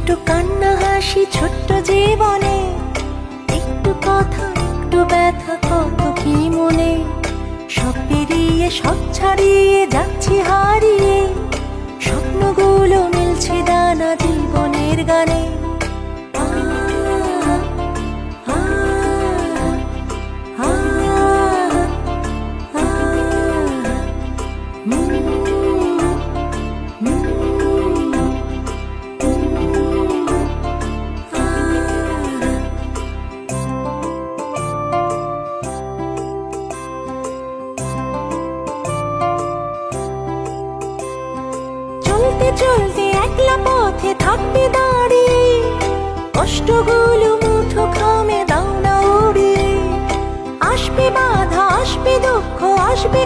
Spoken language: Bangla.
একটু কান্না হাসি ছোট্ট জীবনে, একটু কথা একটু ব্যথা কত কি মনে। সব পেরিয়ে সব ছাড়িয়ে যাচ্ছি হারিয়ে, স্বপ্নগুলো মিলছে দানা জীবনের গানে। চলতে চলতে একলা পথে থাকবে দাঁড়িয়ে, কষ্টগুলো মুঠো খামে দাও না উড়িয়ে। আসবে বাধা আসবে দুঃখ আসবে